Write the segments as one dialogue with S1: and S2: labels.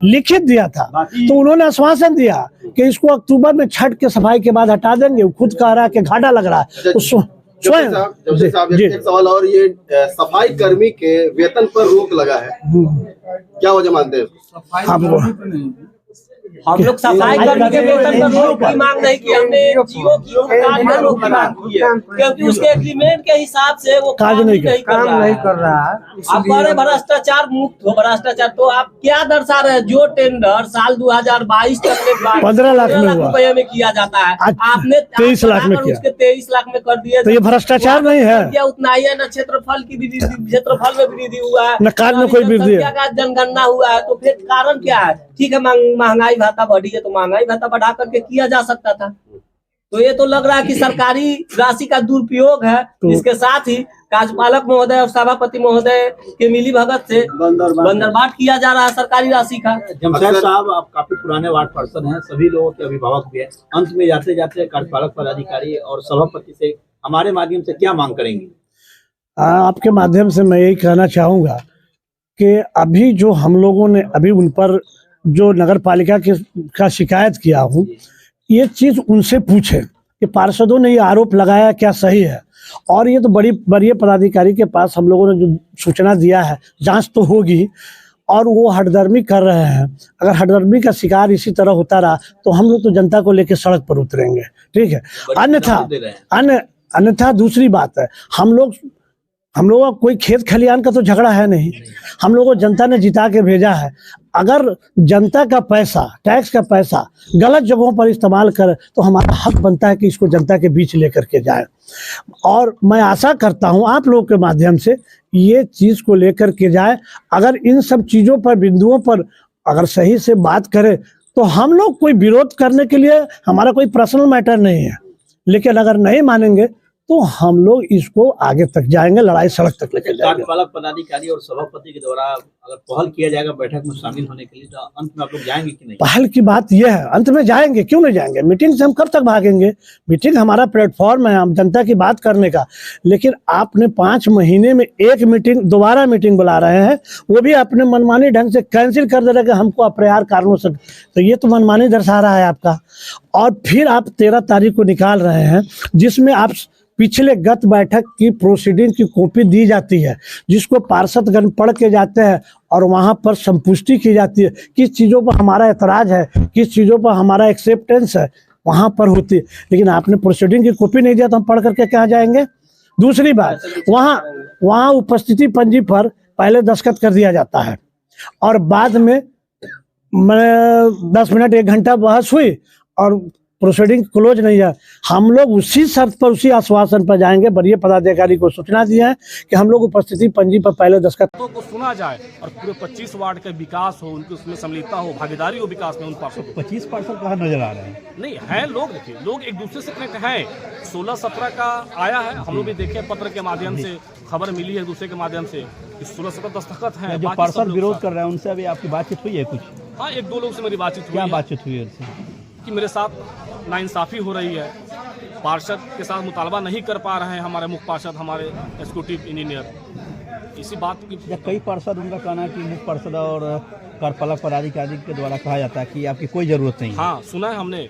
S1: लिखित दिया था। तो उन्होंने आश्वासन दिया कि इसको अक्टूबर में छठ के सफाई के बाद हटा देंगे। खुद कह रहा है कि घाटा लग रहा है तो स्वयं।
S2: एक सवाल और, ये सफाई कर्मी के वेतन पर रोक लगा है, क्या वजह मानते हैं?
S3: हम लोग सफाई कर्मी के वेतन पर रोक की मांग नहीं की, हमने जियो की कार्ड पर रोक की मांग की है, क्योंकि उसके एग्रीमेंट के हिसाब से वो काम नहीं कर रहा है। आप बड़े भ्रष्टाचार मुक्त हो, भ्रष्टाचार तो आप क्या दर्शा रहे हैं? जो टेंडर साल 2022 तक में
S1: 15 लाख
S2: रुपए में किया जाता है, आपने
S1: 23 लाख में किया,
S2: उसके 23 लाख में कर दिया।
S1: तो ये भ्रष्टाचार नहीं है?
S2: उतना ही है न क्षेत्रफल की वृद्धि, क्षेत्रफल में वृद्धि हुआ है,
S1: न कार्य में कोई वृद्धि है,
S2: जनगणना हुआ है, तो फिर कारण क्या है? ठीक है, महंगाई भत्ता बढ़ी है तो महंगाई भत्ता बढ़ा करके किया जा सकता था। तो ये तो लग रहा है कि सरकारी राशि का दुरुपयोग है। इसके साथ ही कार्यपालक महोदय और सभापति महोदय के मिली भगत से बंदरबाट किया जा रहा है सरकारी राशि का।
S4: जमशेद साहब, आप काफी पुराने वार्ड पर्सन हैं, सभी लोगों के अभिभावक भी हैं। अंत में जाते जाते कार्यपालक पदाधिकारी और सभापति से हमारे माध्यम से क्या मांग करेंगे?
S1: आपके माध्यम से मैं यही कहना चाहूंगा कि अभी जो हम लोगों ने अभी उन पर जो नगर पालिका का शिकायत किया हूँ, ये चीज़ उनसे पूछे कि पार्षदों ने ये आरोप लगाया क्या सही है। और ये तो बड़ी पदाधिकारी के पास हम लोगों ने जो सूचना दिया है, जांच तो होगी। और वो हठधर्मी कर रहे हैं। अगर हठधर्मी का शिकार इसी तरह होता रहा तो हम लोग तो जनता को लेकर सड़क पर उतरेंगे, ठीक है। अन्यथा दूसरी बात है, हम लोग का कोई खेत खलियान का तो झगड़ा है नहीं। हम लोगों को जनता ने जिता के भेजा है। अगर जनता का पैसा, टैक्स का पैसा गलत जगहों पर इस्तेमाल करे तो हमारा हक बनता है कि इसको जनता के बीच लेकर के जाए। और मैं आशा करता हूं आप लोगों के माध्यम से ये चीज़ को लेकर के जाए। अगर इन सब चीज़ों पर, बिंदुओं पर अगर सही से बात करें तो हम लोग कोई विरोध करने के लिए, हमारा कोई पर्सनल मैटर नहीं है। लेकिन अगर नहीं मानेंगे तो हम लोग इसको आगे तक जाएंगे, लड़ाई सड़क तक लेकर जाएंगे।
S4: कार्यपालक पदाधिकारी और सभापति के द्वारा अगर पहल किया जाएगा बैठक में शामिल होने के लिए, तो अंत में आप लोग जाएंगे कि नहीं?
S1: पहल की बात यह है, अंत में जाएंगे, क्यों नहीं जाएंगे? मीटिंग से हम कब तक भागेंगे? मीटिंग हमारा प्लेटफॉर्म है हम जनता की बात करने का। लेकिन आपने 5 महीने में एक मीटिंग, दोबारा मीटिंग बुला रहे हैं, वो भी अपने मनमानी ढंग से कैंसिल कर दे रहे हैं हमको अप्रियार कारणों से। तो ये तो मनमानी दर्शा रहा है आपका। और फिर आप 13 तारीख को निकाल रहे हैं, जिसमें आप पिछले गत बैठक की प्रोसीडिंग की कॉपी दी जाती है, जिसको पार्षदगण पढ़ के जाते हैं और वहाँ पर संपुष्टि की जाती है। किस चीज़ों पर हमारा एतराज़ है, किस चीज़ों पर हमारा एक्सेप्टेंस है, वहाँ पर होती है। लेकिन आपने प्रोसीडिंग की कॉपी नहीं दिया तो हम पढ़ करके कहाँ जाएंगे? दूसरी बात, वहाँ उपस्थिति पंजी पर पहले दस्तखत कर दिया जाता है और बाद में 10 मिनट 1 घंटा बहस हुई और प्रोसीडिंग क्लोज नहीं है। हम लोग उसी शर्त पर, उसी आश्वासन पर जाएंगे। वरीय पदाधिकारी को सूचना दी है कि हम लोग उपस्थिति पंजी पर पहले दस्तखत
S5: को सुना जाए और पूरे 25 वार्ड का विकास हो, उनकी उसमें सम्मिलितता हो, भागीदारी हो विकास में। उन पार्षद
S6: 25 पार्षद कहाँ नजर आ रहे हैं?
S5: नहीं है लोग, देखिए लोग एक दूसरे से कनेक्ट हैं। 16-17 का आया है, हम लोग भी देखे पत्र के माध्यम से, खबर मिली है एक दूसरे के माध्यम से, 16-17 दस्तखत हैं।
S6: जो पार्षद विरोध कर रहे हैं उनसे अभी आपकी बातचीत हुई है कुछ?
S5: हाँ, 1-2 लोग से मेरी बातचीत हुई।
S6: क्या बातचीत हुई है उनसे?
S5: कि मेरे साथ नाइंसाफ़ी हो रही है, पार्षद के साथ मुतालबा नहीं कर पा रहे हैं हमारे मुख्य पार्षद, हमारे एग्जीक्यूटिव इंजीनियर। इसी बात की
S6: कई पार्षद, उनका कहना है कि मुख्य पार्षद और कार्यपालक पदाधिकारी के द्वारा कहा जाता है कि आपकी कोई ज़रूरत नहीं है।
S5: हाँ, सुना है हमने,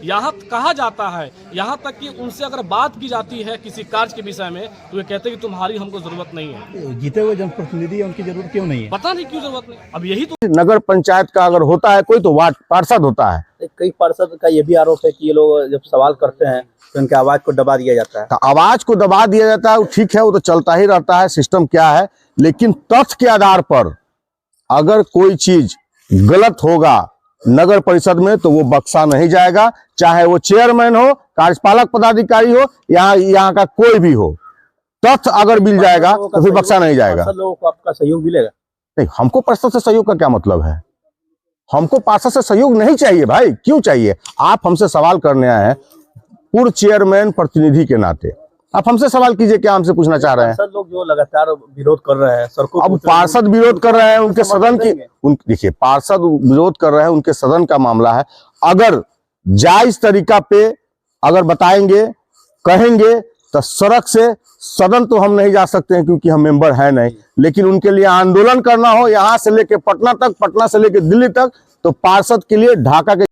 S5: यहाँ कहा जाता है, यहाँ तक कि उनसे अगर बात की जाती है किसी कार्य के विषय में तो वे कहते हैं कि तुम्हारी हमको जरूरत नहीं है।
S6: जीते हुए जनप्रतिनिधि है, उनकी जरूरत क्यों नहीं है?
S5: पता नहीं क्यों जरूरत नहीं। अब यही तो
S7: नगर पंचायत का अगर होता है कोई तो वार्ड पार्षद होता है।
S4: कई पार्षद का ये भी आरोप है कि ये लोग जब सवाल करते हैं तो उनके आवाज को दबा दिया जाता है।
S7: तो आवाज को दबा दिया जाता है, ठीक है, वो तो चलता ही रहता है, सिस्टम क्या है। लेकिन तथ्य के आधार पर अगर कोई चीज गलत होगा नगर परिषद में तो वो बख्शा नहीं जाएगा, चाहे वो चेयरमैन हो, कार्यपालक पदाधिकारी हो, यहाँ का कोई भी हो। तथ्य अगर मिल जाएगा तो फिर बख्शा नहीं जाएगा।
S4: लोगों को आपका सहयोग मिलेगा?
S7: नहीं, हमको पार्षद से सहयोग का क्या मतलब है? हमको पार्षद से सहयोग नहीं चाहिए भाई। क्यों चाहिए? आप हमसे सवाल करने आए हैं पूर्व चेयरमैन प्रतिनिधि के नाते, आप हमसे सवाल कीजिए, क्या हमसे पूछना चाह रहे हैं?
S4: पार्षद लोग जो लगातार विरोध कर रहे हैं सड़कों,
S7: अब पार्षद विरोध कर रहे हैं, उनके सदन की, देखिए पार्षद विरोध कर रहे हैं, उनके सदन का मामला है। अगर जायज तरीका पे अगर बताएंगे, कहेंगे तो सड़क से सदन तो हम नहीं जा सकते हैं क्योंकि हम मेंबर है नहीं, लेकिन उनके लिए आंदोलन करना हो यहाँ से लेके पटना तक, पटना से लेके दिल्ली तक, तो पार्षद के लिए ढाका के